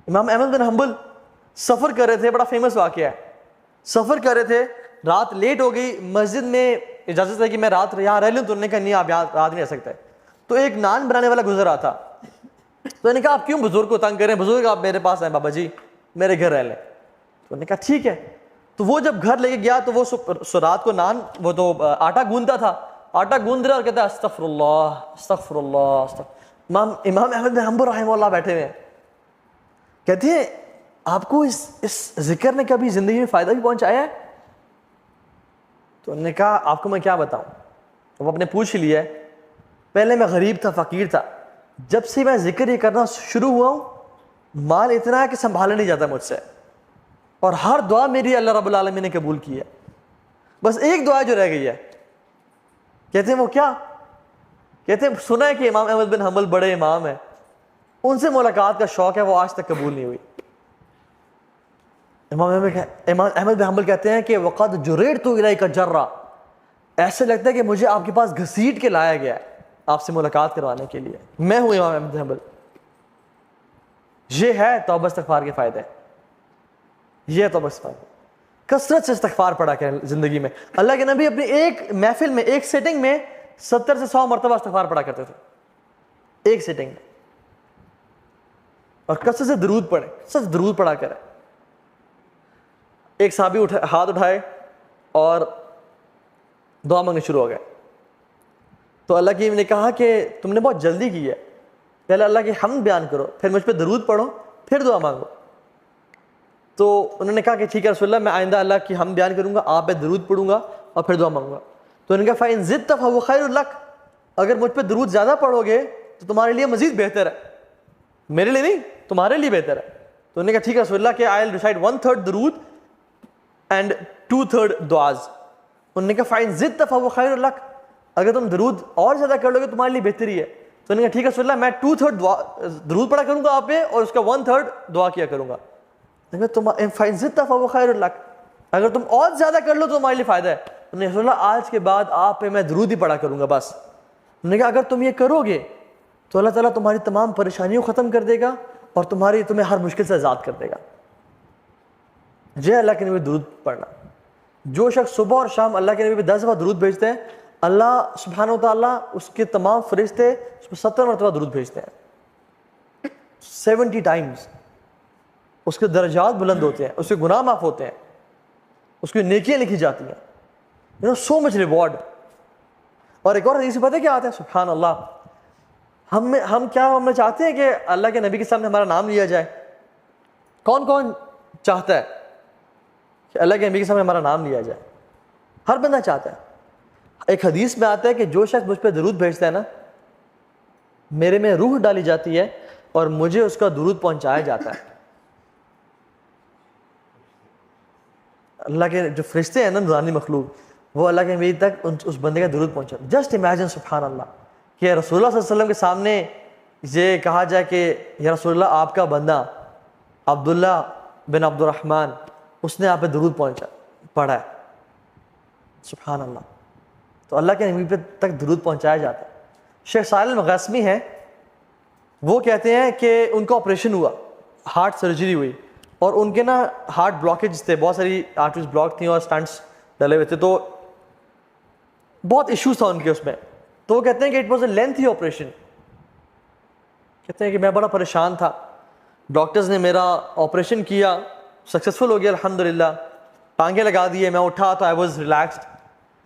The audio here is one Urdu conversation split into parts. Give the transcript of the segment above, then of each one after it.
امام احمد بن حنبل سفر کر رہے تھے, بڑا فیمس واقعہ ہے, سفر کر رہے تھے, رات لیٹ ہو گئی, مسجد میں اجازت ہے کہ میں رات یہاں رہ لوں, تو انہوں نے کہا نہیں آپ یہاں رات نہیں رہ سکتے. تو ایک نان بنانے والا گزر رہا تھا, تو انہوں نے کہا آپ کیوں بزرگ کو تنگ کریں, بزرگ آپ میرے پاس آئیں بابا جی, میرے گھر رہ لیں. تو انہوں نے کہا ٹھیک ہے. تو وہ جب گھر لے کے گیا تو وہ رات کو نان, وہ تو آٹا گوندتا تھا, آٹا گوند رہا اور کہتا ہے استغفر اللہ استغفر اللہ. امام احمد بن حنبل رحمہ اللہ بیٹھے ہوئے ہیں, کہتے ہیں آپ کو اس ذکر نے کبھی زندگی میں فائدہ بھی پہنچایا ہے؟ تو انہوں نے کہا آپ کو میں کیا بتاؤں. وہ اپنے پوچھ لیا ہے, پہلے میں غریب تھا, فقیر تھا, جب سے میں ذکر یہ کرنا شروع ہوا ہوں مال اتنا ہے کہ سنبھالا نہیں جاتا مجھ سے, اور ہر دعا میری اللہ رب العالمین نے قبول کی ہے, بس ایک دعا جو رہ گئی ہے. کہتے ہیں وہ کیا؟ کہتے ہیں سنا ہے کہ امام احمد بن حنبل بڑے امام ہیں, ان سے ملاقات کا شوق ہے, وہ آج تک قبول نہیں ہوئی. امام احمد بن حنبل کہتے ہیں کہ وقد جررت الیک جرا, ایسے لگتا ہے کہ مجھے آپ کے پاس گھسیٹ کے لایا گیا ہے آپ سے ملاقات کروانے کے لیے. میں ہوں امام احمد بن حنبل. یہ ہے توبہ استغفار کے فائدے, یہ ہے توبہ استغفار. کثرت سے استغفار پڑھا کریں زندگی میں. اللہ کے نبی اپنی ایک محفل میں, ایک سیٹنگ میں 70 سے 100 مرتبہ استغفار پڑھا کرتے تھے, ایک سیٹنگ میں. اور کثرت سے درود پڑھیں, کثرت سے درود پڑھا کریں. ایک صحابی ہاتھ اٹھائے اور دعا مانگنے شروع ہو گئے. تو اللہ کی نے کہا کہ تم نے بہت جلدی کی ہے, پہلے اللہ کی حمد بیان کرو, پھر مجھ پہ درود پڑھو, پھر دعا مانگو. تو انہوں نے کہا کہ ٹھیک ہے رسول اللہ, میں آئندہ اللہ کی حمد بیان کروں گا, آپ پہ درود پڑھوں گا اور پھر دعا مانگوں گا. تو انہوں نے کہا فَإِن زِدْتَ فَهُوَ خَيْرٌ لَكَ, اگر مجھ پہ درود زیادہ پڑھو گے تو تمہارے لیے مزید بہتر ہے, میرے لیے نہیں, تمہارے لیے بہتر ہے. تو انہوں نے کہا ٹھیک ہے رسول اللہ کہ I'll recite 1/3 درود اینڈ 2/3 دعاز. انہوں نے کہا فَإِن زِدْتَ فَهُوَ خَيْرٌ لَكَ, اگر تم درود اور زیادہ کر لو گے تمہارے لیے بہتری ہے. تو انہوں نے کہا ٹھیک ہے رسول اللہ, میں 2/3 درود پڑھا کروں گا آپ پہ اور اس کا 1/3 دعا کیا کروں گا. فَإِن زِدْتَ فَهُوَ خَيْرٌ لَكَ, اگر تم اور زیادہ کر لو تو تمہارے لیے فائدہ ہے. انہوں نے رسول اللہ آج کے بعد آپ پہ میں درود ہی پڑھا کروں گا بس. انہوں نے کہا اگر تم یہ کرو گے تو اللہ تعالیٰ تمہاری تمام پریشانیوں کو ختم کر دے گا اور تمہیں ہر مشکل سے آزاد کر دے گا. جے اللہ کے نبی درود پڑھنا. جو شخص صبح اور شام اللہ کے نبی پہ 10 دفعہ درود بھیجتے ہیں, اللہ سبحانہ و تعالیٰ اس کے تمام فرشتے اس پہ 70 مرتبہ درود بھیجتے ہیں, 70 ٹائمز. اس کے درجات بلند ہوتے ہیں, اس کے گناہ معاف ہوتے ہیں, اس کی نیکیاں لکھی جاتی ہیں. سو مچ ریوارڈ. اور ایک اور حدیث پتہ ہے کیا آتا ہے, سبحان اللہ, ہم چاہتے ہیں کہ اللہ کے نبی کے سامنے ہمارا نام لیا جائے. کون کون چاہتا ہے کہ اللہ کے نبی کے سامنے ہمارا نام لیا جائے؟ ہر بندہ چاہتا ہے. ایک حدیث میں آتا ہے کہ جو شخص مجھ پہ درود بھیجتا ہے نا, میرے میں روح ڈالی جاتی ہے اور مجھے اس کا درود پہنچایا جاتا ہے. اللہ کے جو فرشتے ہیں نا, نورانی مخلوق, وہ اللہ کے نبی تک اس بندے کا درود پہنچا. جسٹ امیجن سبحان اللہ کہ رسول اللہ صلی اللہ علیہ وسلم کے سامنے یہ کہا جائے کہ یا رسول اللہ آپ کا بندہ عبداللہ بن عبد الرحمن, اس نے آپ پہ درود پڑھا ہے. سبحان اللہ. تو اللہ کے نبی پہ تک درود پہنچایا جاتا ہے. شیخ صالح المغاسمی ہیں, وہ کہتے ہیں کہ ان کا آپریشن ہوا, ہارٹ سرجری ہوئی, اور ان کے نا ہارٹ بلاکیج تھے, بہت ساری آرٹریز بلاک تھیں اور سٹنٹس ڈلے ہوئے تھے, تو بہت ایشوز تھا ان کے اس میں. تو وہ کہتے ہیں کہ it was a lengthy operation. کہتے ہیں کہ میں بڑا پریشان تھا, ڈاکٹرز نے میرا آپریشن کیا, سکسیزفل ہو گیا الحمدللہ, ٹانگیں لگا دیے, میں اٹھا تو آئی واز ریلیکسڈ.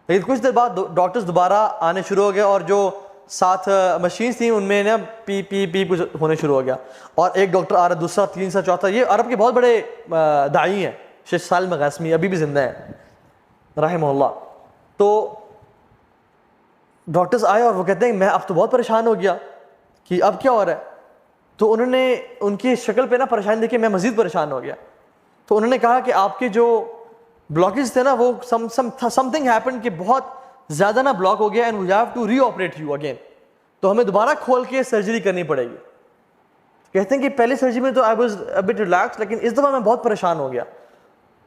لیکن کچھ دیر بعد ڈاکٹرز دوبارہ آنے شروع ہو گئے, اور جو ساتھ مشینز تھیں ان میں نا پی پی پی کچھ ہونے شروع ہو گیا, اور ایک ڈاکٹر آ رہا, دوسرا, تیسرا, چوتھا. یہ عرب کے بہت بڑے داعی ہیں شیخ صالح المغاسمی, ابھی بھی زندہ ہیں رحمہ اللہ. تو ڈاکٹرز آئے اور وہ کہتے ہیں میں اب تو بہت پریشان ہو گیا کہ اب کیا ہو رہا ہے. تو انہوں نے ان کی شکل پہ نا پریشانی دیکھی, میں مزید پریشان ہو گیا. تو انہوں نے کہا کہ آپ کے جو بلاکیج تھے نا, وہ سم تھنگ ہیپن کہ بہت زیادہ نا بلاک ہو گیا, and we have to re operate you again, تو ہمیں دوبارہ کھول کے سرجری کرنی پڑے گی. کہتے ہیں کہ پہلی سرجری میں تو I was a but relax, لیکن اس دفعہ میں بہت پریشان ہو گیا.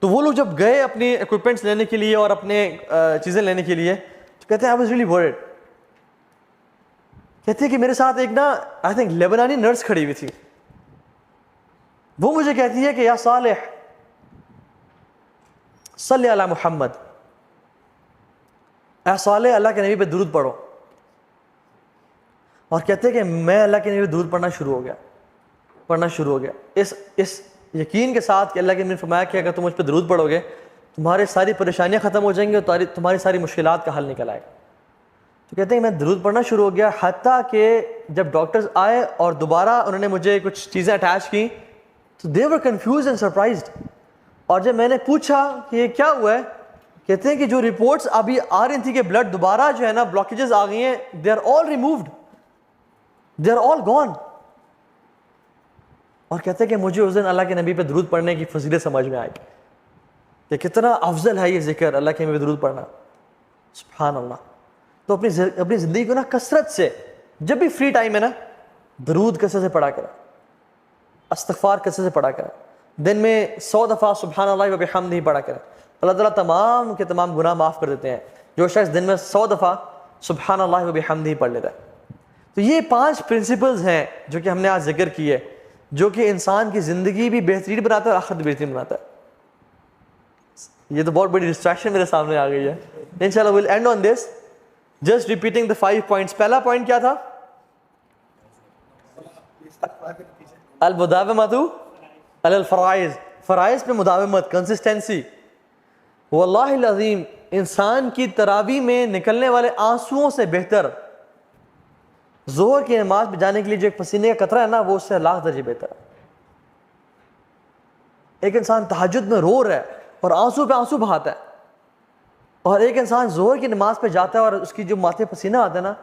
تو وہ لوگ جب گئے اپنے اکوپمنٹس لینے کے لیے اور اپنے چیزیں لینے کے لیے, تو کہتے ہیں آئی واز ریئلی ورڈ. کہتے ہیں کہ میرے ساتھ ایک نا آئی تھنک لیبنانی نرس کھڑی ہوئی تھی, وہ مجھے کہتی ہے کہ یا صالح صلی علی محمد، اے صالح اللہ کے نبی پہ درود پڑھو. اور کہتے ہیں کہ میں اللہ کے نبی پہ درود پڑھنا شروع ہو گیا اس یقین کے ساتھ کہ اللہ کے نبی نے فرمایا کہ اگر تم مجھ پہ درود پڑھو گے تمہاری ساری پریشانیاں ختم ہو جائیں گی اور تمہاری ساری مشکلات کا حل نکل آئے گا. تو کہتے ہیں کہ میں درود پڑھنا شروع ہو گیا، حتیٰ کہ جب ڈاکٹرز آئے اور دوبارہ انہوں نے مجھے کچھ چیزیں اٹیچ کی تو دے ور کنفیوزڈ اینڈ سرپرائزڈ. اور جب میں نے پوچھا کہ یہ کیا ہوا ہے، کہتے ہیں کہ جو رپورٹس ابھی آ رہی تھی کہ بلڈ دوبارہ جو ہے نا بلاکیجز آ گئی ہیں، they are all removed, they are all gone. اور کہتے ہیں کہ مجھے اس دن اللہ کے نبی پہ درود پڑھنے کی فضیلت سمجھ میں آئی کہ کتنا افضل ہے یہ ذکر اللہ کے نبی پہ درود پڑھنا. سبحان اللہ. تو اپنی زندگی کو نا کثرت سے، جب بھی فری ٹائم ہے نا، درود کثرت سے پڑھا کریں، استغفار کثرت سے پڑھا کریں. دن میں 100 دفعہ سبحان اللہ و بحمدہ پڑھا کریں. اللہ تعالیٰ تمام کے تمام گناہ معاف کر دیتے ہیں جو شخص دن میں 100 دفعہ سبحان اللہ و بحمدہ پڑھ لیتا ہے. تو یہ 5 پرنسپلز ہیں جو کہ ہم نے آج ذکر کیے، جو کہ انسان کی زندگی بھی بہترین بناتا ہے اور آخرت بھی بہترین بناتا ہے. یہ تو بہت بڑی ڈسٹریکشن میرے سامنے آ گئی ہے. انشاءاللہ we'll end on this just repeating the 5 points. پہلا پوائنٹ کیا تھا؟ المداومۃ علی الفرائض، فرائض پہ مداومت، کنسسٹنسی. واللہ العظیم انسان کی تراویح میں نکلنے والے آنسوؤں سے بہتر ظہر کی نماز پہ جانے کے لیے جو ایک پسینے کا قطرہ ہے نا، وہ اس سے لاکھ درجے بہتر ہے. ایک انسان تہجد میں رو رہا ہے اور آنسو پہ آنسو بہاتا ہے، اور ایک انسان ظہر کی نماز پہ جاتا ہے اور اس کی جو ماتھے پسینہ آتا ہے نا،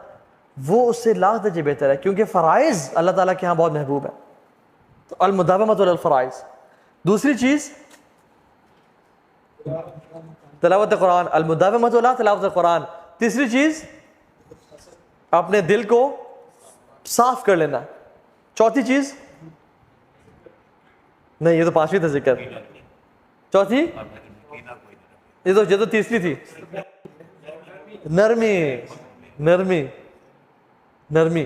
وہ اس سے لاکھ درجے بہتر ہے، کیونکہ فرائض اللہ تعالیٰ کے ہاں بہت محبوب ہے. تو المداومۃ علی الفرائض. دوسری چیز تلاوت قرآن، المداومۃ علی تلاوت قرآن. تیسری چیز اپنے دل کو صاف کر لینا. چوتھی چیز نہیں، یہ تو 5ویں تھا ذکر. چوتھی یہ تو تیسری تھی، نرمی.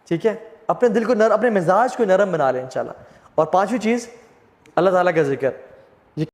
ٹھیک ہے، اپنے دل کو اپنے مزاج کو نرم بنا لیں انشاءاللہ. اور 5ویں چیز اللہ تعالیٰ کا ذکر.